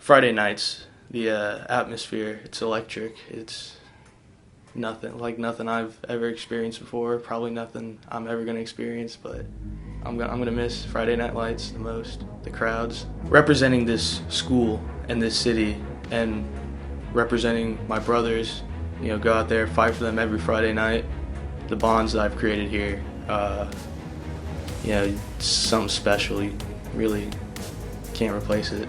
Friday nights, the atmosphere, it's electric. It's nothing I've ever experienced before. Probably nothing I'm ever gonna experience. But I'm gonna miss Friday Night Lights the most. The crowds, representing this school and this city, and representing my brothers. Go out there, fight for them every Friday night. The bonds that I've created here, it's something special. You really can't replace it.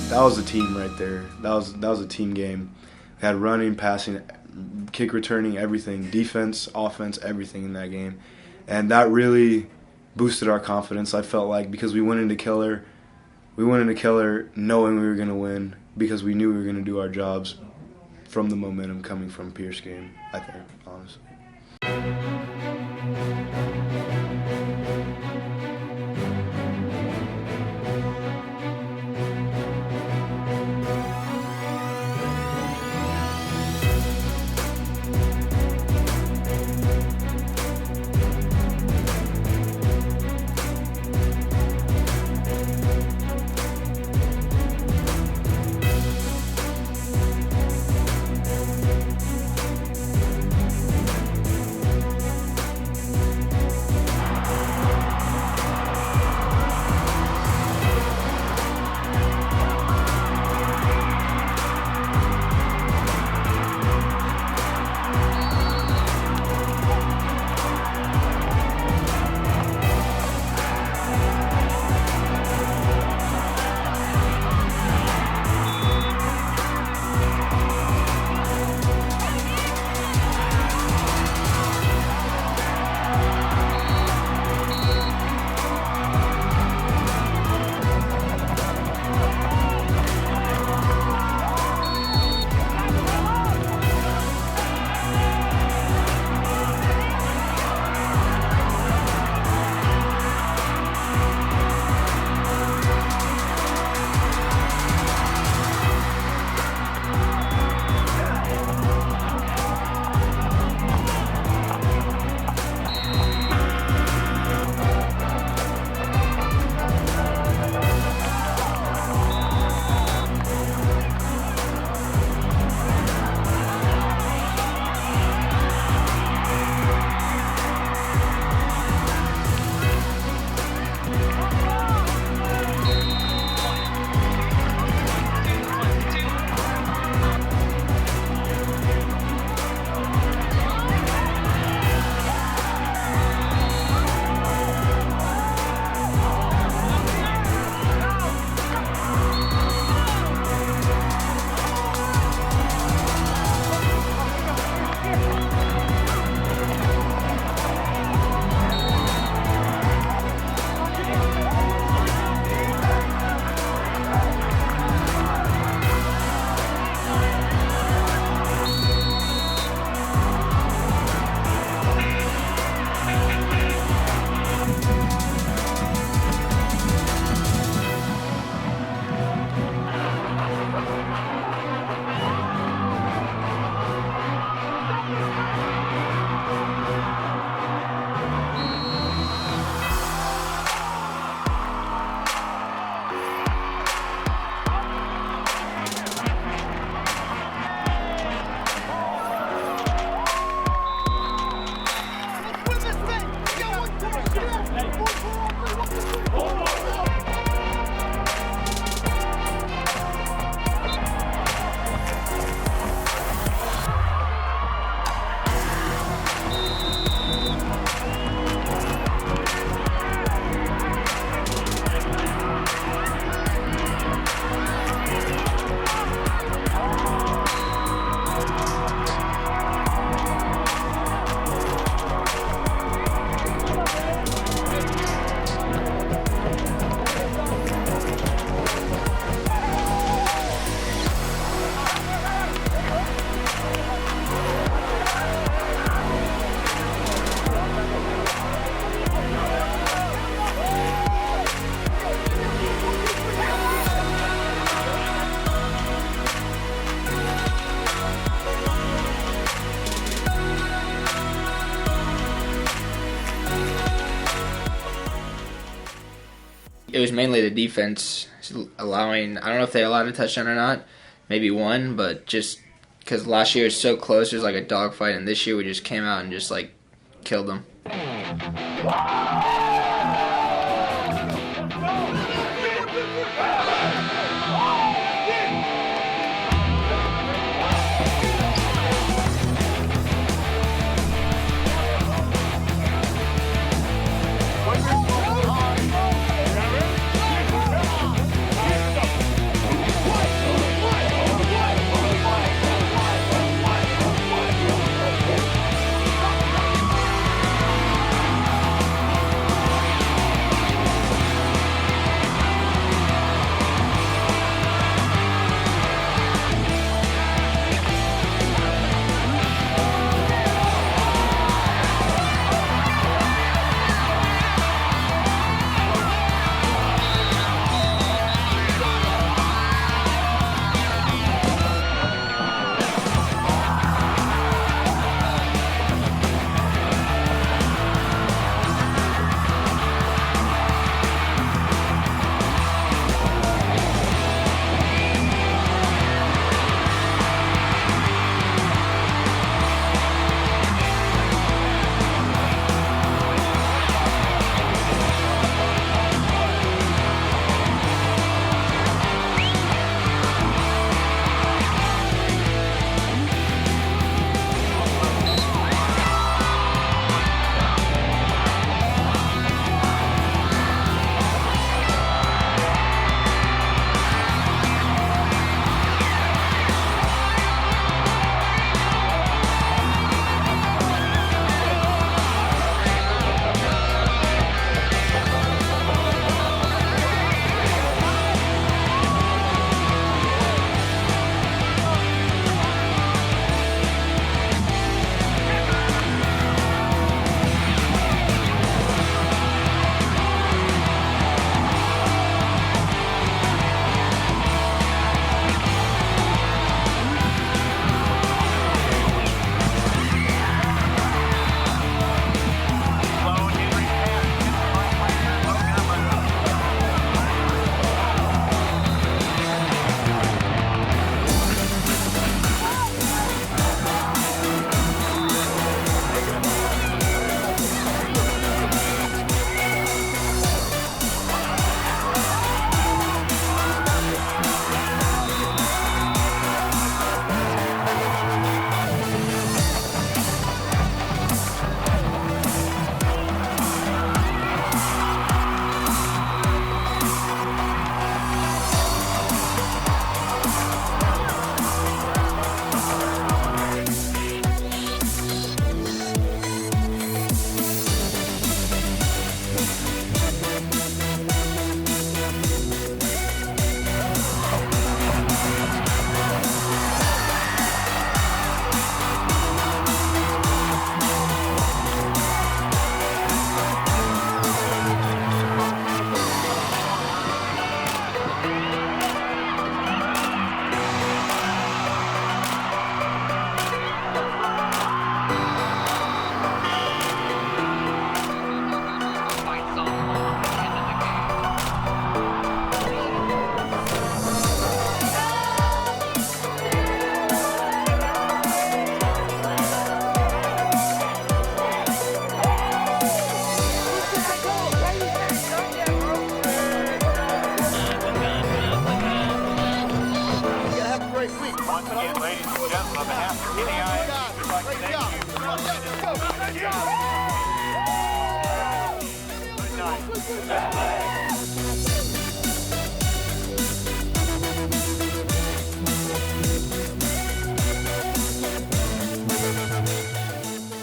That was a team right there. That was a team game. We had running, passing, kick returning, everything, defense, offense, everything in that game. And that really boosted our confidence. I felt like because we went into Killer knowing we were going to win because we knew we were going to do our jobs from the momentum coming from Pierce game, I think, honestly. was mainly the defense allowing. I don't know if they allowed a touchdown or not. Maybe one, but just because last year was so close, it was like a dogfight, and this year we just came out and just like killed them.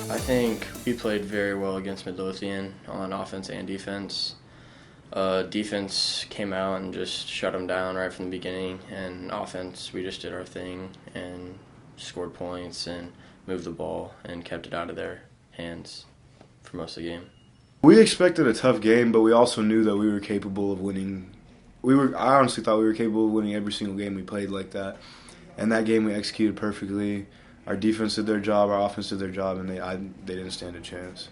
I think we played very well against Midlothian on offense and defense. Defense came out and just shut them down right from the beginning, and offense, we just did our thing and scored points and moved the ball and kept it out of their hands for most of the game. We expected a tough game, but we also knew that we were capable of winning. I honestly thought we were capable of winning every single game we played like that. And that game we executed perfectly. Our defense did their job, our offense did their job, and they didn't stand a chance.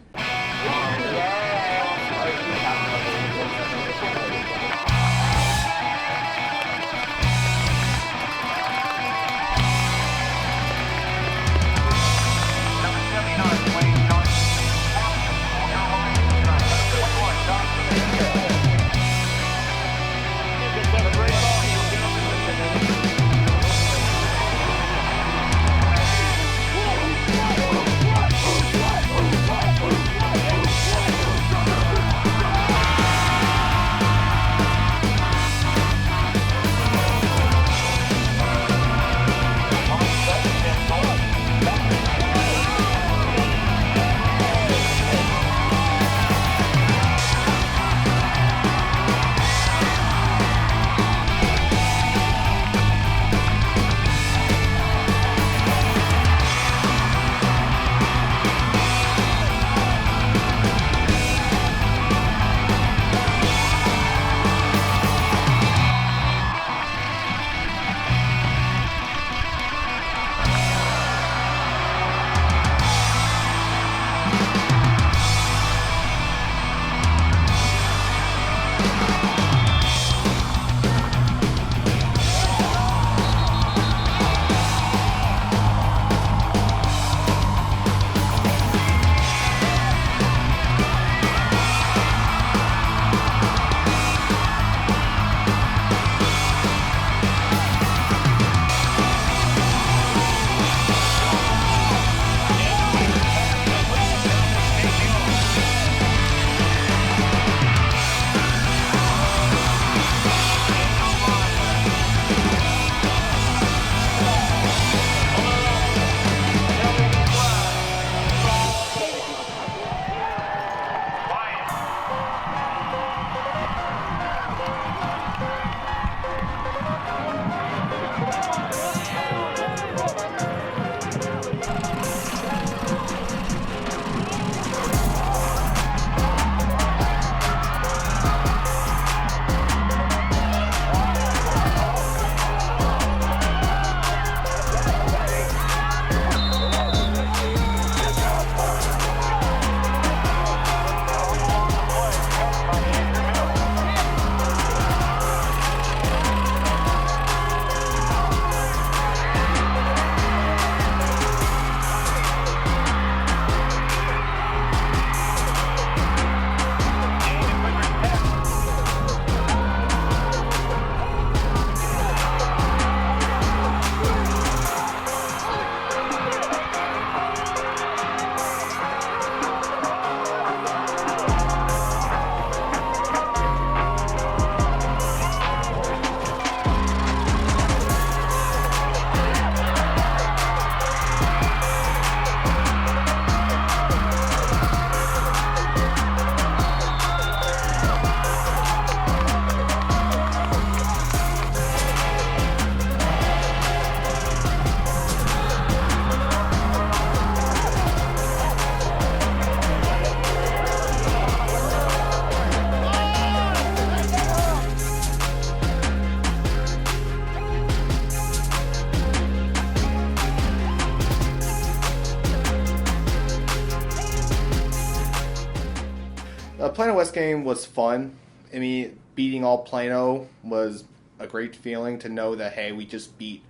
Plano West game was fun. I mean, beating all Plano was a great feeling to know that, hey, we just beat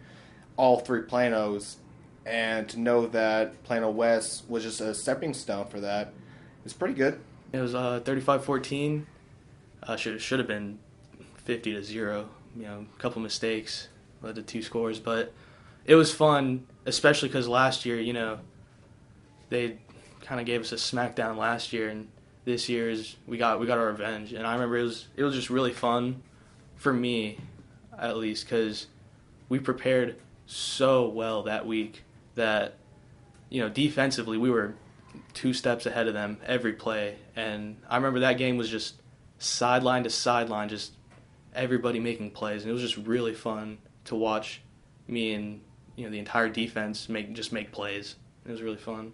all 3 Planos, and to know that Plano West was just a stepping stone for that is pretty good. It was 35-14. Should have been 50-0. A couple mistakes led to 2 scores, but it was fun, especially because last year, they kind of gave us a smackdown last year, and this year's we got our revenge. And I remember it was just really fun for me, at least, because we prepared so well that week that defensively we were 2 steps ahead of them every play. And I remember that game was just sideline to sideline, just everybody making plays, and it was just really fun to watch me and the entire defense make plays. It was really fun.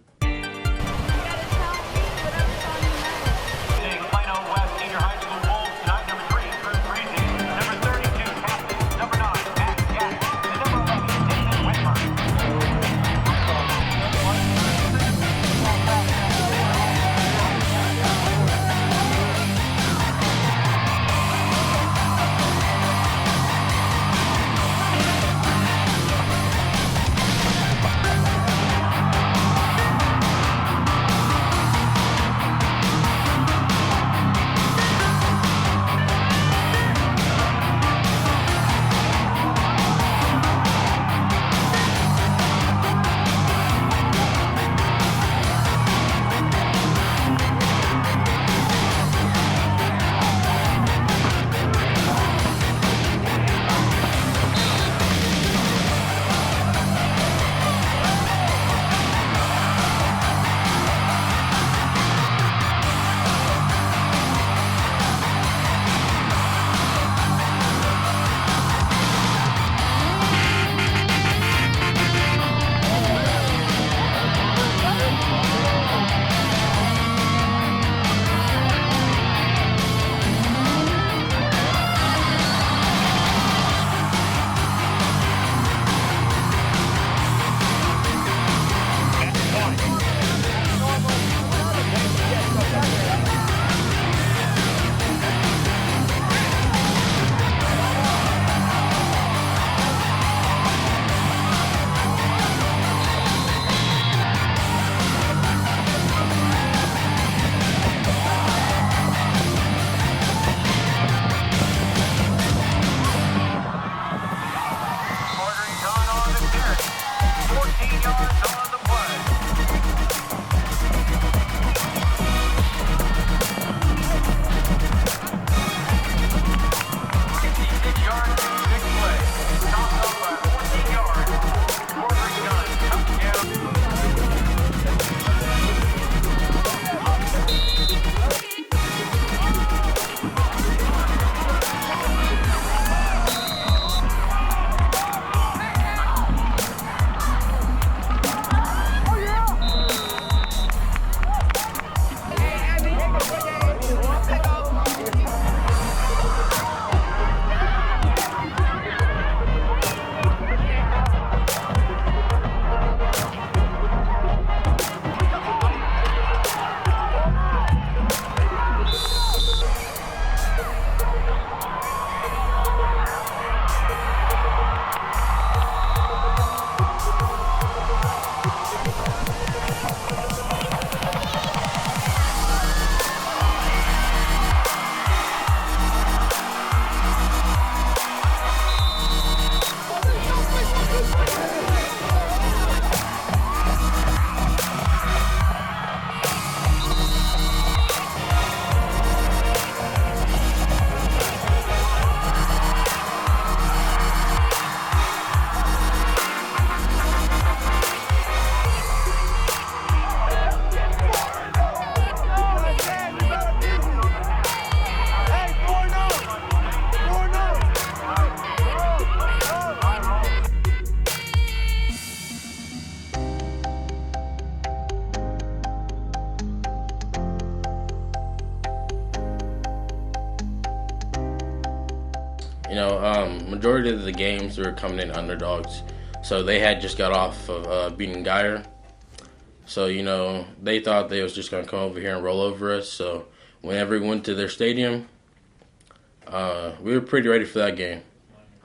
Majority of the games were coming in underdogs, so they had just got off of beating Geyer. So they thought they was just gonna come over here and roll over us. So whenever we went to their stadium, we were pretty ready for that game.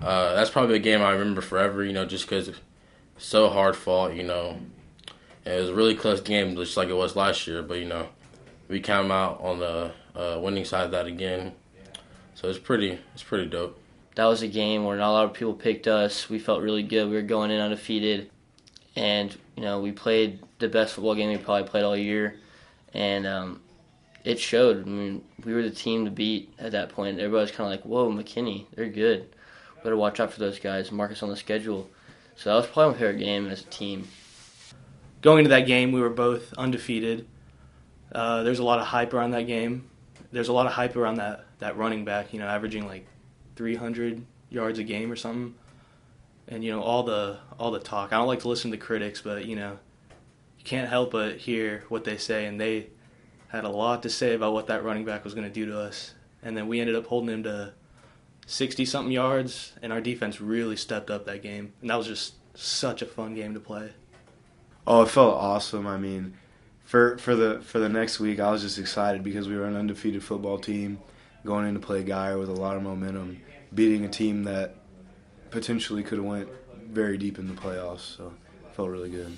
That's probably a game I remember forever, just because it's so hard fought, And it was a really close game, just like it was last year, but, we came out on the winning side of that again. So it's pretty dope. That was a game where not a lot of people picked us. We felt really good. We were going in undefeated. And, we played the best football game we probably played all year. And it showed. I mean, we were the team to beat at that point. Everybody was kind of like, whoa, McKinney, they're good. Better watch out for those guys and mark us on the schedule. So that was probably my favorite game as a team. Going into that game, we were both undefeated. There's a lot of hype around that game. There's a lot of hype around that running back, averaging like 300 yards a game or something. And, all the talk. I don't like to listen to critics, but, you can't help but hear what they say. And they had a lot to say about what that running back was going to do to us. And then we ended up holding him to 60-something yards, and our defense really stepped up that game. And that was just such a fun game to play. Oh, it felt awesome. I mean, for the next week, I was just excited because we were an undefeated football team going in to play Guyer with a lot of momentum, beating a team that potentially could have went very deep in the playoffs. So it felt really good.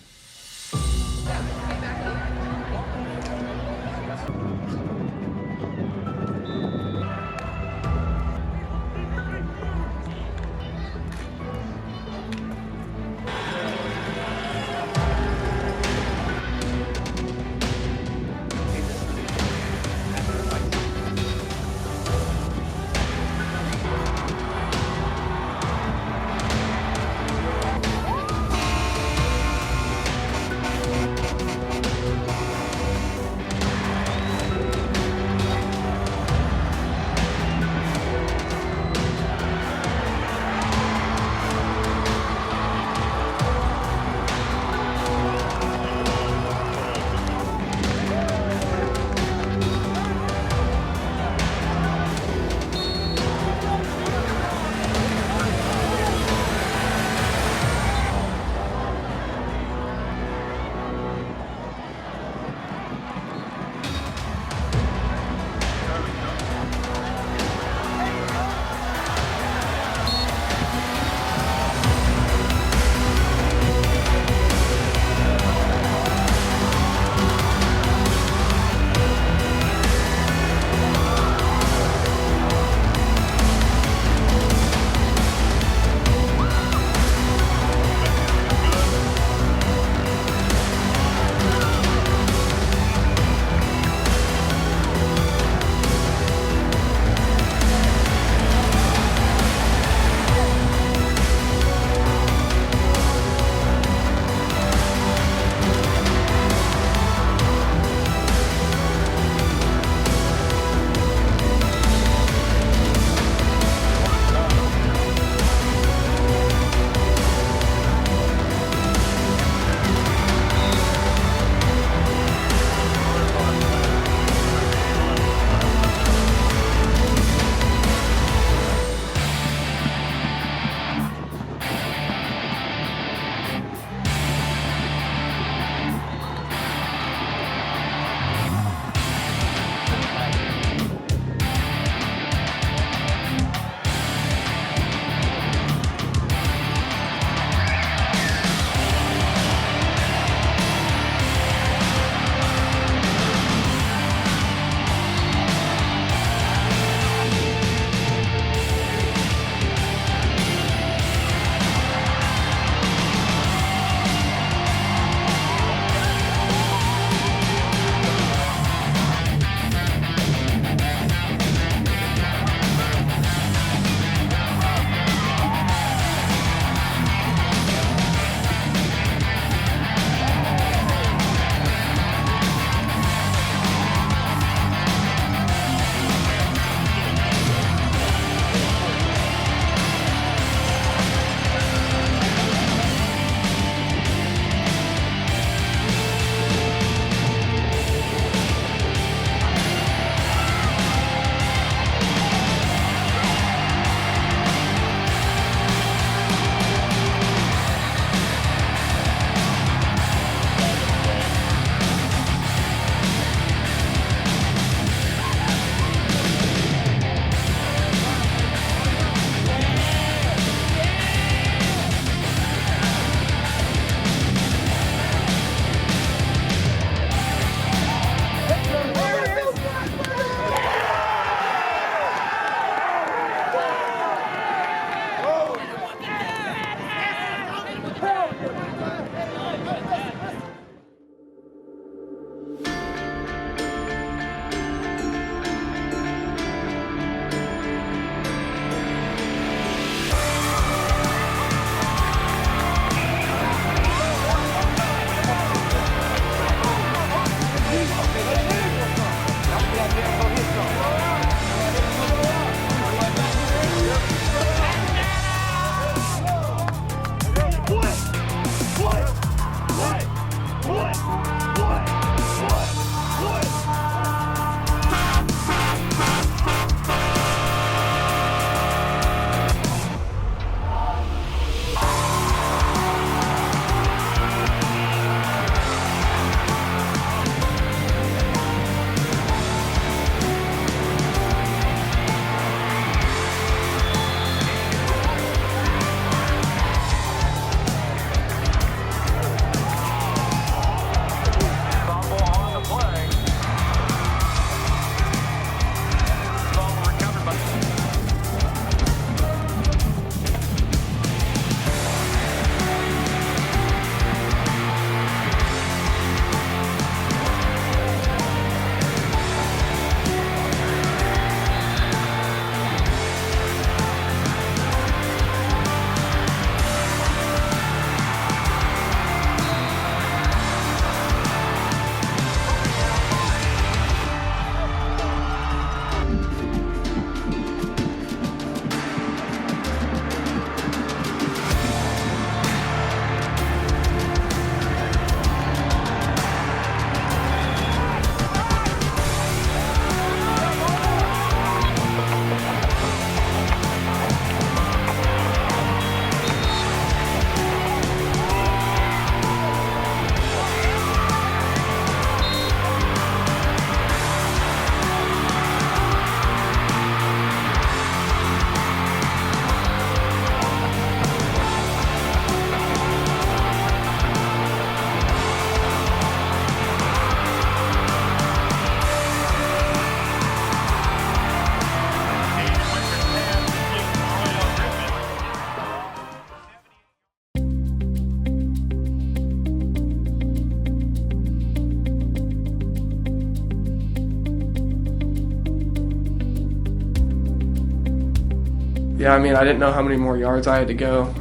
Yeah, I mean, I didn't know how many more yards I had to go.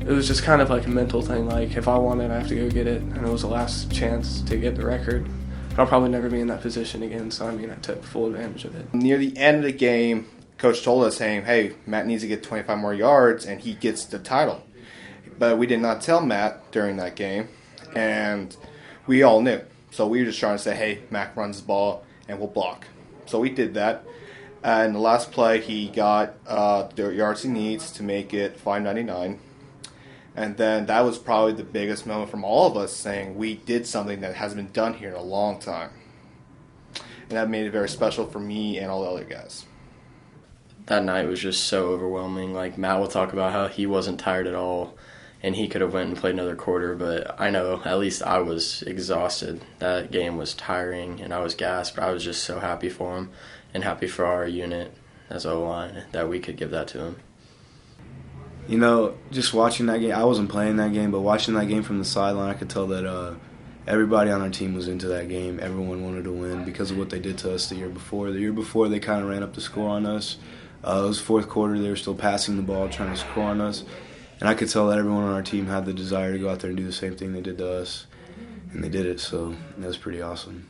It was just kind of like a mental thing. Like, if I want it, I have to go get it. And it was the last chance to get the record. But I'll probably never be in that position again. So, I mean, I took full advantage of it. Near the end of the game, Coach told us, saying, hey, Matt needs to get 25 more yards, and he gets the title. But we did not tell Matt during that game, and we all knew. So we were just trying to say, hey, Matt runs the ball, and we'll block. So we did that. And the last play, he got the yards he needs to make it 599. And then that was probably the biggest moment from all of us, saying we did something that hasn't been done here in a long time. And that made it very special for me and all the other guys. That night was just so overwhelming. Like, Matt will talk about how he wasn't tired at all, and he could have went and played another quarter, but I know at least I was exhausted. That game was tiring, and I was gassed, but I was just so happy for him and happy for our unit as O-line that we could give that to him. You know, just watching that game, I wasn't playing that game, but watching that game from the sideline, I could tell that everybody on our team was into that game. Everyone wanted to win because of what they did to us the year before. The year before, they kind of ran up the score on us. It was fourth quarter. They were still passing the ball, trying to score on us. And I could tell that everyone on our team had the desire to go out there and do the same thing they did to us. And they did it, so that was pretty awesome.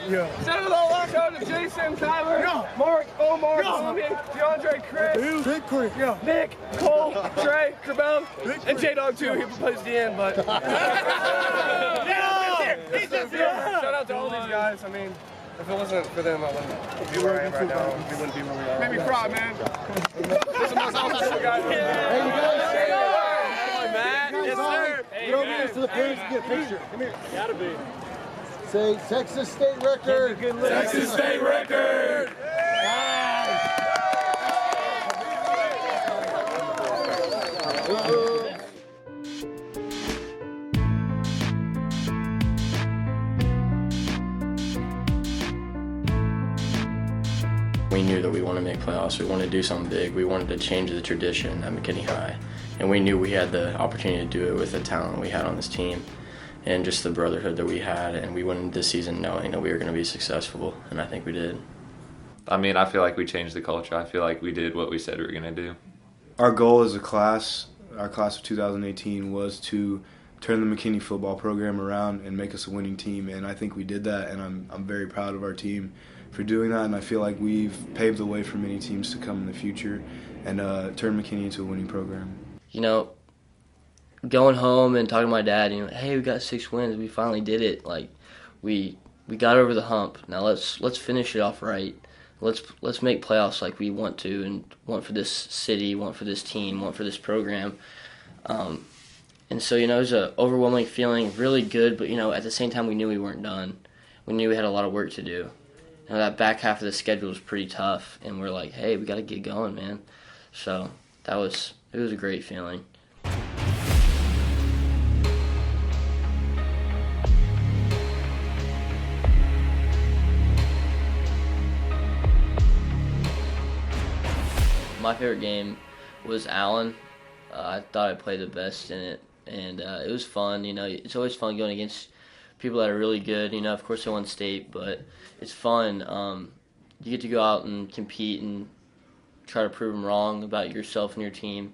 Yeah. Shout out to Jason, Tyler, Mark, Omar, Tommy, DeAndre, Chris, Big Chris, Nick, Cole, Trey, Kerbell, and J-Dog too. He plays the end, but. He's just here. Shout out to all these guys. I mean, if it wasn't for them, I wouldn't be where I am right now. We wouldn't be where we are. Made me cry, man. This is my awesome guys. Hey, you guys. Matt. Yes, sir. Get over here so the parents can get a picture. Come here. Gotta be. Say Texas State record. Texas State record. We knew that we wanted to make playoffs. We wanted to do something big. We wanted to change the tradition at McKinney High. And we knew we had the opportunity to do it with the talent we had on this team and just the brotherhood that we had. And we went into this season knowing that we were going to be successful, and I think we did. I mean, I feel like we changed the culture. I feel like we did what we said we were going to do. Our goal as a class, our class of 2018, was to turn the McKinney football program around and make us a winning team. And I think we did that, and I'm very proud of our team for doing that, and I feel like we've paved the way for many teams to come in the future and turn McKinney into a winning program. You know, going home and talking to my dad, you know, hey, we got 6 wins. We finally did it. Like, we got over the hump. Now let's finish it off right. Let's make playoffs like we want to and want for this city, want for this team, want for this program. And so, you know, it was an overwhelming feeling, really good, but, you know, at the same time we knew we weren't done. We knew we had a lot of work to do. You know, that back half of the schedule was pretty tough, and we're like, hey, we got to get going, man. So it was a great feeling. My favorite game was Allen. I thought I played the best in it, and it was fun. You know, it's always fun going against people that are really good. You know, of course, I won state, but it's fun. You get to go out and compete and try to prove them wrong about yourself and your team.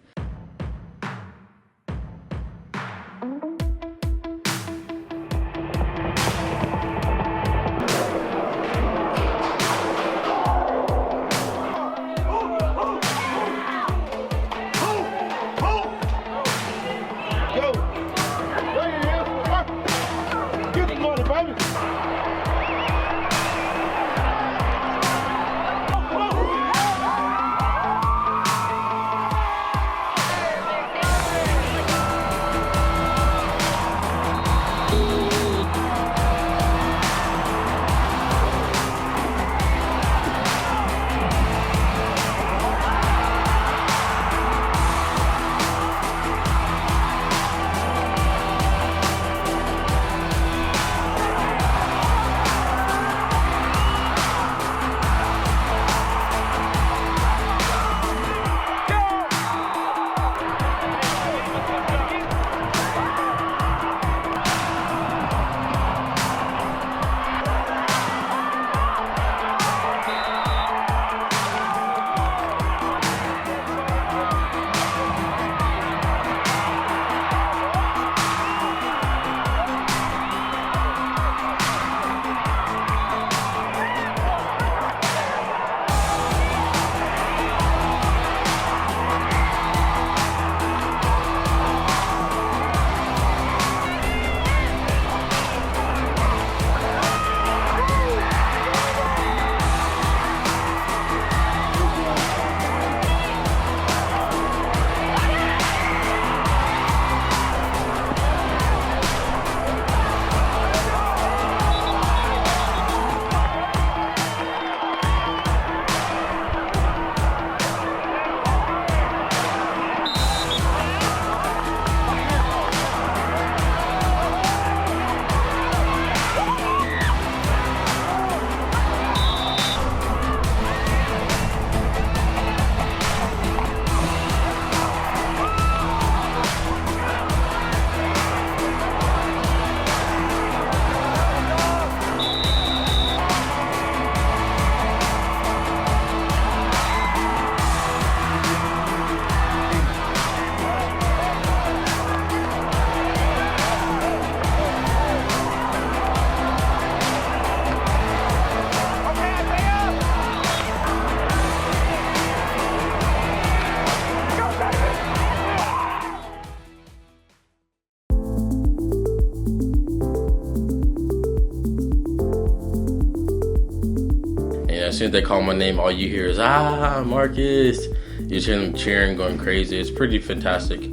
as soon as they call my name, all you hear is Marcus. You just hear them cheering, going crazy. It's pretty fantastic,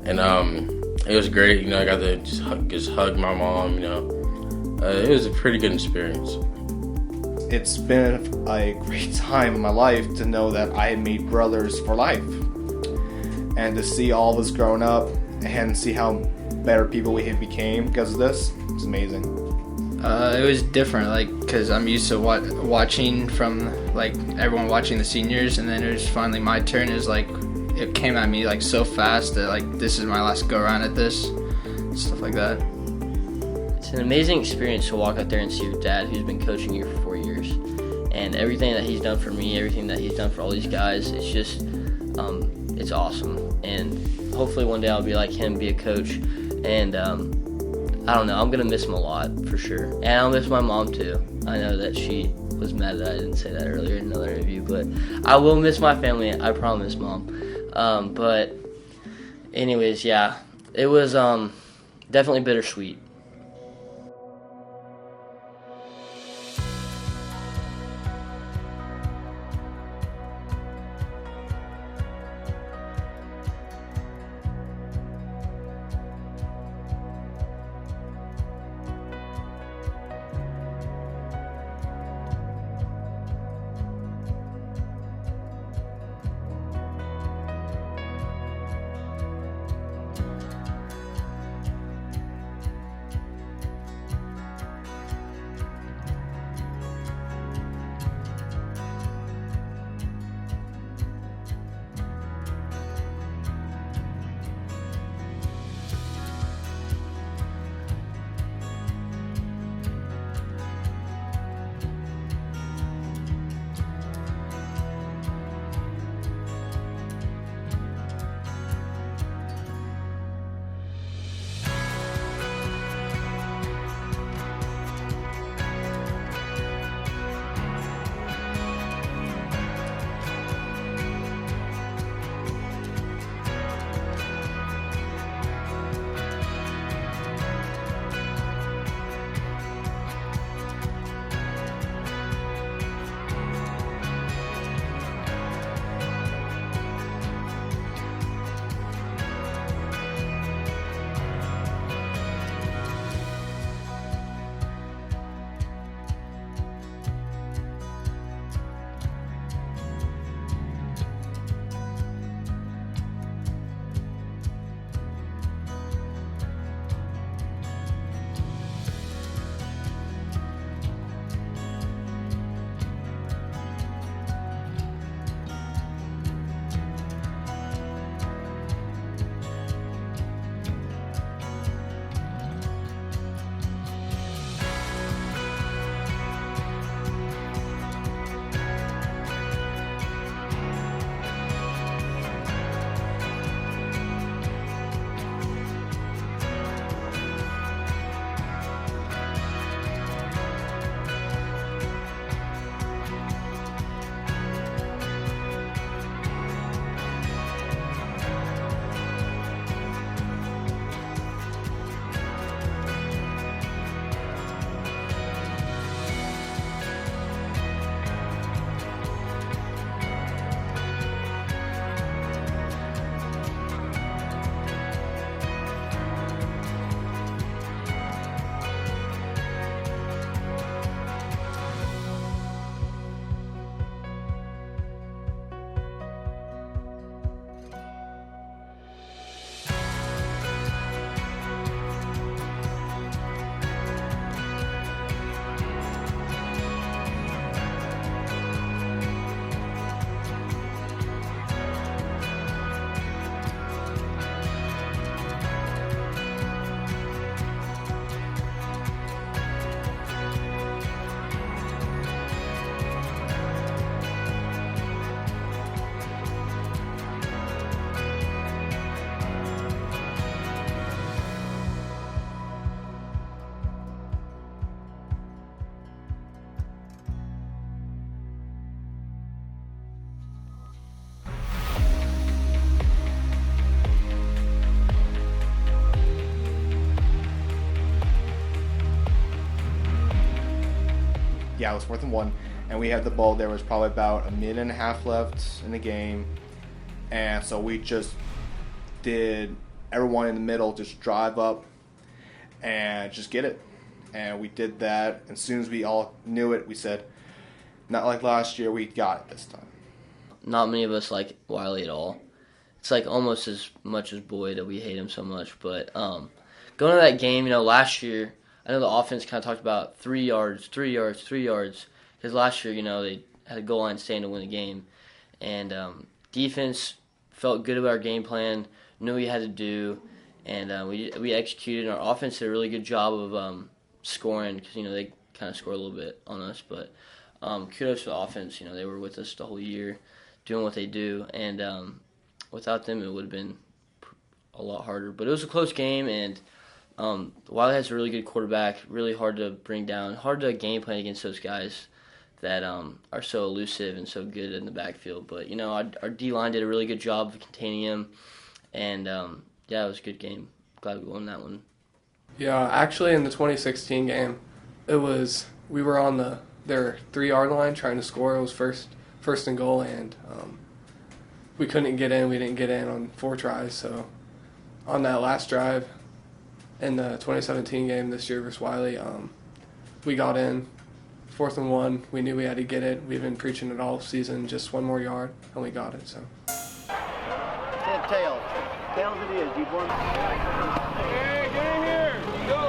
and it was great. I got to just hug my mom. It was a pretty good experience. It's been a great time in my life to know that I made brothers for life, and to see all of us growing up and see how better people we became because of this. It's amazing. It was different, because I'm used to watching from, everyone watching the seniors, and then it was finally my turn. It was it came at me, so fast that, this is my last go-around at this, stuff like that. It's an amazing experience to walk out there and see your dad, who's been coaching you for 4 years. And everything that he's done for me, everything that he's done for all these guys, it's just, it's awesome. And hopefully one day I'll be like him, be a coach, and I don't know, I'm going to miss him a lot, for sure. And I'll miss my mom, too. I know that she was mad that I didn't say that earlier in another interview, but I will miss my family, I promise, Mom. But anyways, yeah, it was definitely bittersweet. Yeah, it was 4th and 1, and we had the ball. There was probably about a minute and a half left in the game, and so we just did everyone in the middle just drive up and just get it. And we did that. As soon as we all knew it, we said, not like last year, we got it this time. Not many of us like Wiley at all. It's like almost as much as Boyd that we hate him so much. But going to that game, last year, I know the offense kind of talked about 3 yards, 3 yards, 3 yards. Because last year, they had a goal line stand to win the game. And defense felt good about our game plan, knew what we had to do, and we executed. And our offense did a really good job of scoring because, they kind of scored a little bit on us. But kudos to the offense. They were with us the whole year doing what they do. And without them, it would have been a lot harder. But it was a close game, and Wiley has a really good quarterback, really hard to bring down, hard to game plan against those guys that are so elusive and so good in the backfield. But, our D-line did a really good job of containing him, and, it was a good game. Glad we won that one. Yeah, actually in the 2016 game, we were on their 3-yard line trying to score. It was first and goal, and we couldn't get in. We didn't get in on 4 tries. So on that last drive in the 2017 game this year versus Wiley, we got in 4th and 1. We knew we had to get it. We've been preaching it all season, just 1 more yard, and we got it. So. Tails. Tails it is. You've won. Hey, get in here. Go.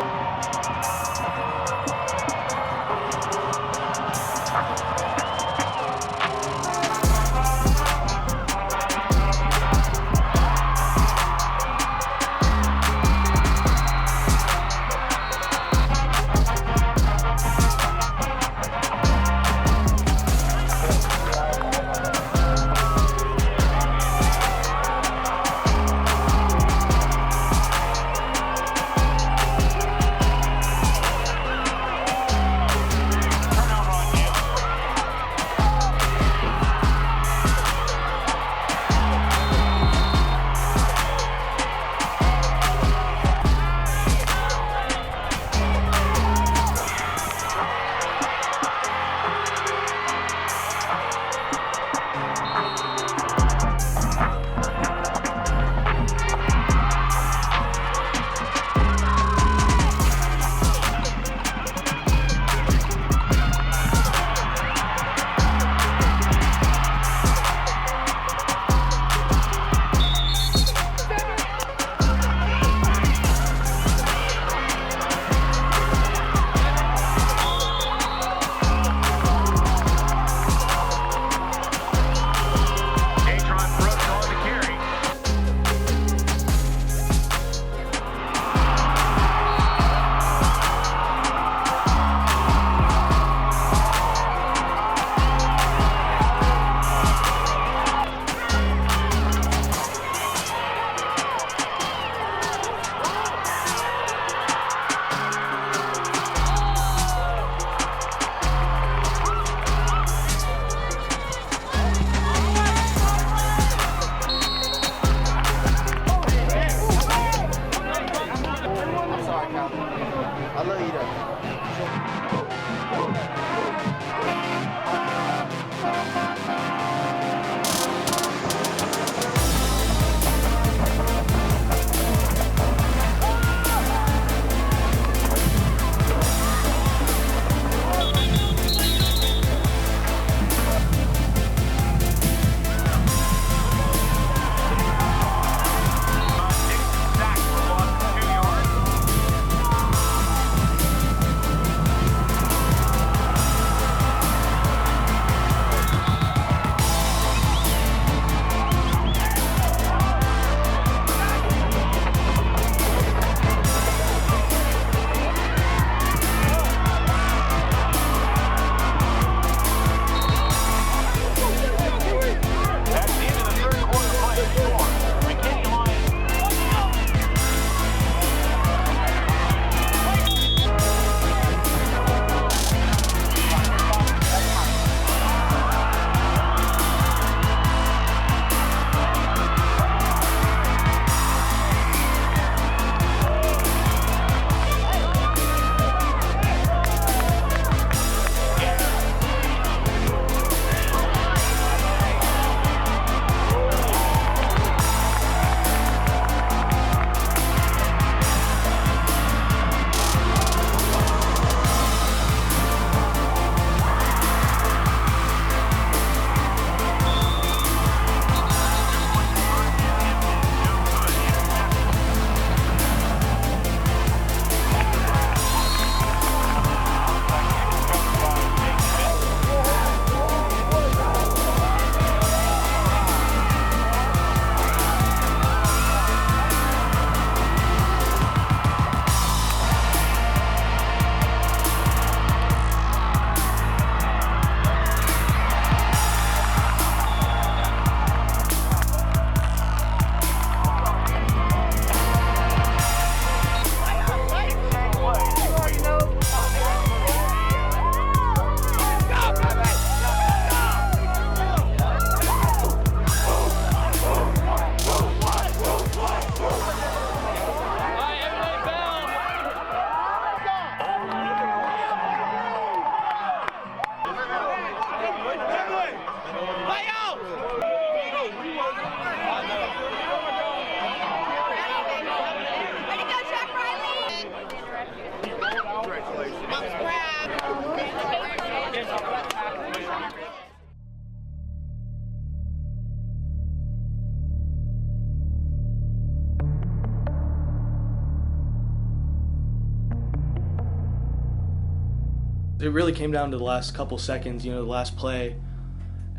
it really came down to the last couple seconds, the last play,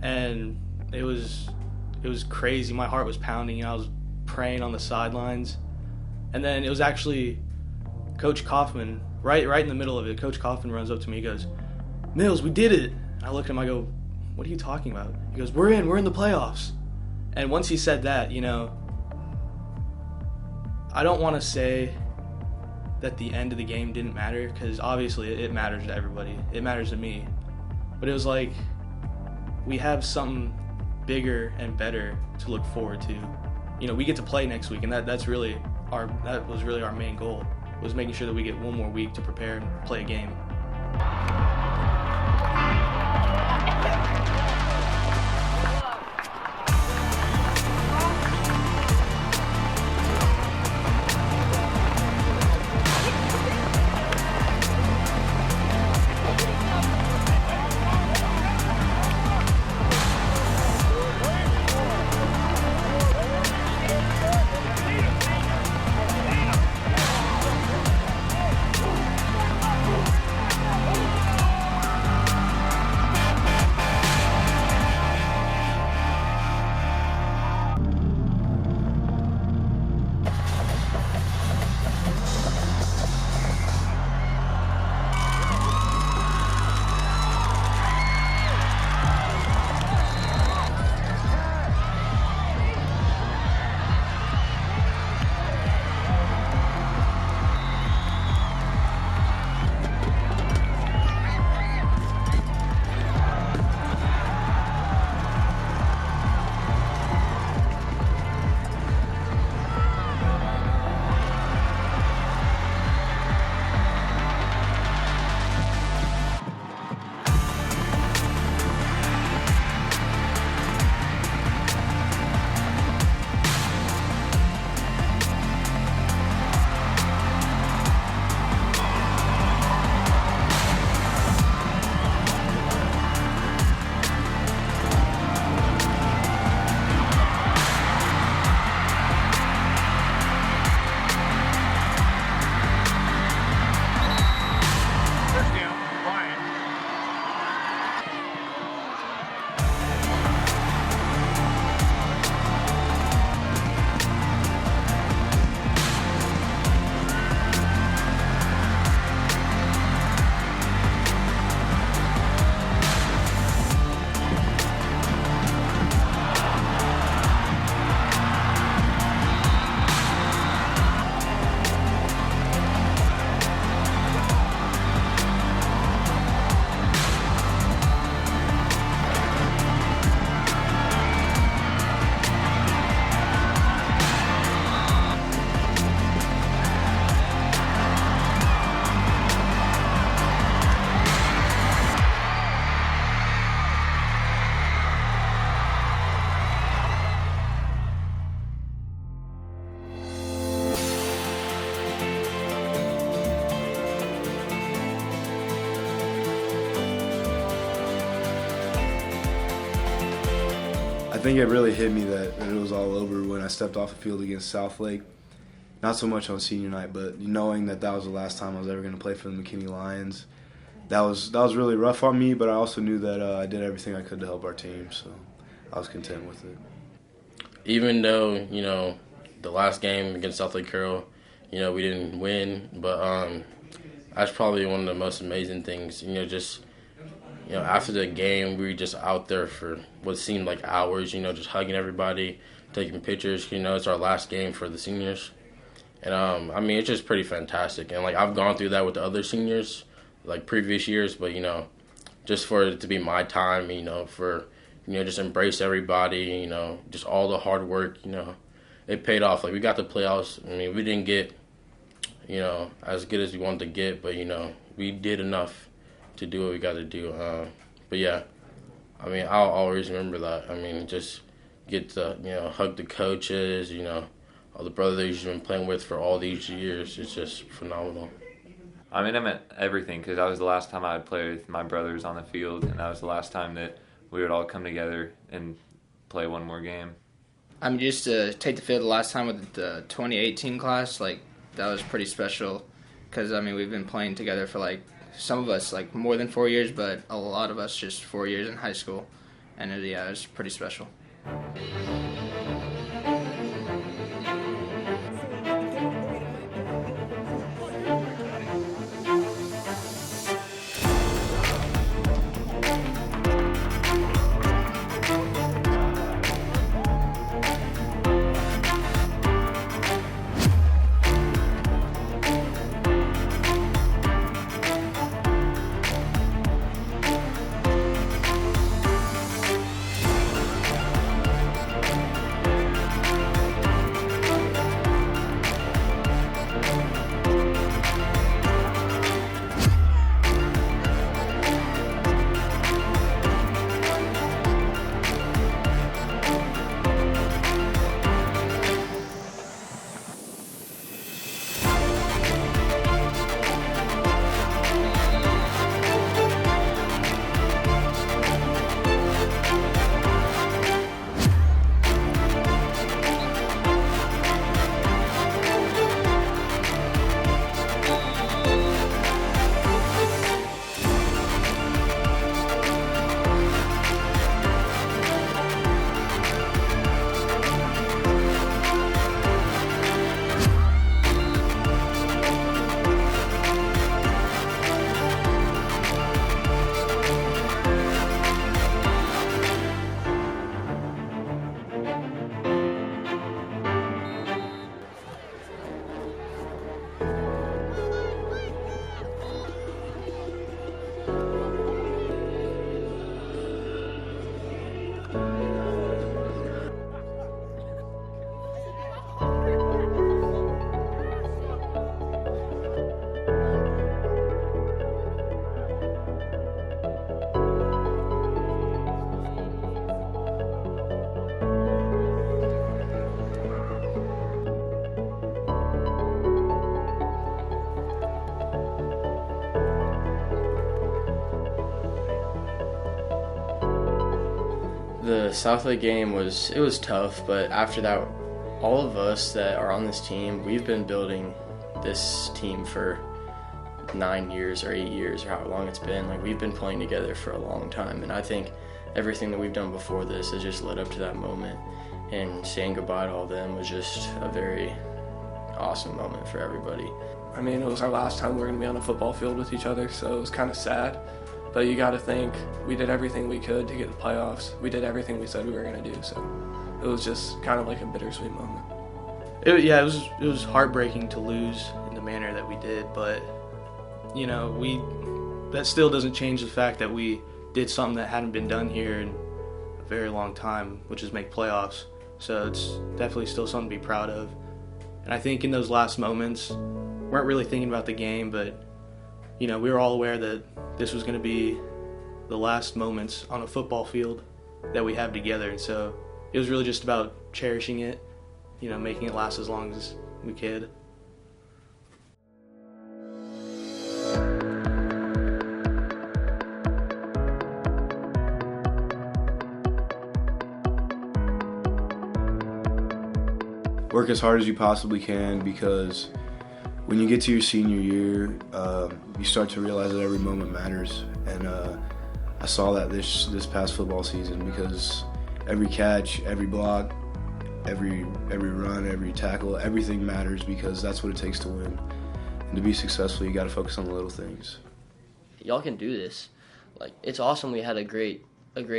and it was crazy. My heart was pounding. I was praying on the sidelines, and then it was actually Coach Kaufman, right in the middle of it. Coach Kaufman runs up to me. He goes, "Mills, we did it." I look at him. I go, "What are you talking about?" He goes, We're in the playoffs." And once he said that, I don't want to say that the end of the game didn't matter, because obviously it matters to everybody. It matters to me. But it was like, we have something bigger and better to look forward to. We get to play next week, and that was really our main goal, was making sure that we get one more week to prepare and play a game. I think it really hit me that it was all over when I stepped off the field against Southlake. Not so much on senior night, but knowing that was the last time I was ever going to play for the McKinney Lions. That was really rough on me, but I also knew that I did everything I could to help our team, so I was content with it. Even though, the last game against Southlake Carroll, we didn't win, but that's probably one of the most amazing things, after the game, we were just out there for what seemed like hours, just hugging everybody, taking pictures. It's our last game for the seniors. And, it's just pretty fantastic. And, I've gone through that with the other seniors, previous years. But, just for it to be my time, for, just embrace everybody, just all the hard work, it paid off. We got the playoffs. We didn't get, as good as we wanted to get. But, we did enough to do what we got to do. But yeah, I'll always remember that. Just get to, hug the coaches, all the brothers you've been playing with for all these years. It's just phenomenal. I meant everything, because that was the last time I would play with my brothers on the field, and that was the last time that we would all come together and play one more game. Just to take the field the last time with the 2018 class, that was pretty special, because, we've been playing together for, some of us like more than 4 years, but a lot of us just 4 years in high school, and it was pretty special. The Southlake game was tough, but after that, all of us that are on this team, we've been building this team for 9 years or 8 years or how long it's been. Like, we've been playing together for a long time, and I think everything that we've done before this has just led up to that moment, and saying goodbye to all of them was just a very awesome moment for everybody. I mean, it was our last time we were going to be on a football field with each other, so it was kind of sad. But you got to think, we did everything we could to get the playoffs. We did everything we said we were going to do, so it was just kind of like a bittersweet moment. It was heartbreaking to lose in the manner that we did, but, you know, that still doesn't change the fact that we did something that hadn't been done here in a very long time, which is make playoffs. So it's definitely still something to be proud of. And I think in those last moments, we weren't really thinking about the game, but, you know, we were all aware that this was going to be the last moments on a football field that we have together. And so it was really just about cherishing it, you know, making it last as long as we could. Work as hard as you possibly can, because when you get to your senior year, you start to realize that every moment matters. And I saw that this past football season, because every catch, every block, every run, every tackle, everything matters, because that's what it takes to win. And to be successful, you got to focus on the little things. Y'all can do this. Like, it's awesome we had a great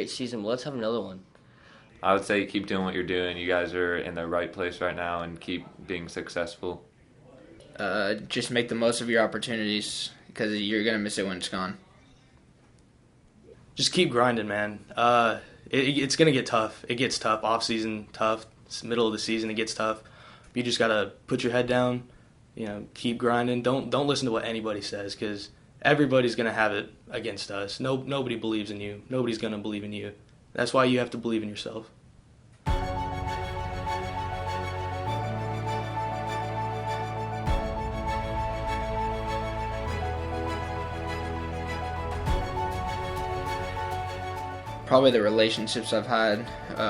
season, but let's have another one. I would say keep doing what you're doing. You guys are in the right place right now, and keep being successful. Just make the most of your opportunities, because you're going to miss it when it's gone. Just keep grinding, man. It's going to get tough. It gets tough. Off-season, tough. It's the middle of the season, it gets tough. You just got to put your head down, you know, keep grinding. Don't listen to what anybody says, because everybody's going to have it against us. Nobody believes in you. Nobody's going to believe in you. That's why you have to believe in yourself. Probably the relationships I've had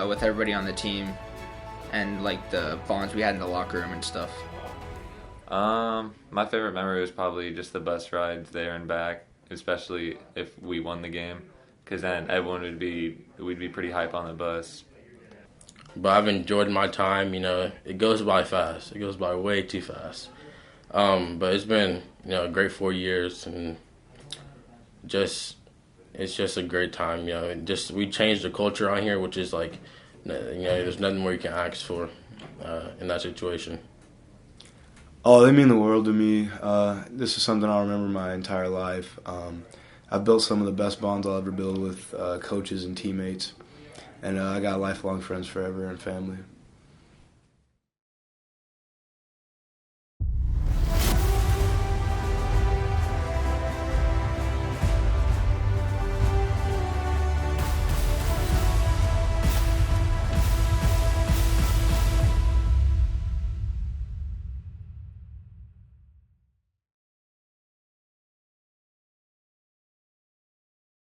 with everybody on the team, and like the bonds we had in the locker room and stuff. My favorite memory was probably just the bus rides there and back. especially if we won the game, because then everyone we'd be pretty hype on the bus. But I've enjoyed my time. You know, it goes by fast. It goes by way too fast. But it's been, you know, a great 4 years, and it's just a great time. You know, we changed the culture on here, which is like, you know, there's nothing more you can ask for in that situation. Oh, they mean the world to me. This is something I'll remember my entire life. I've built some of the best bonds I'll ever build with coaches and teammates, and I got lifelong friends forever and family.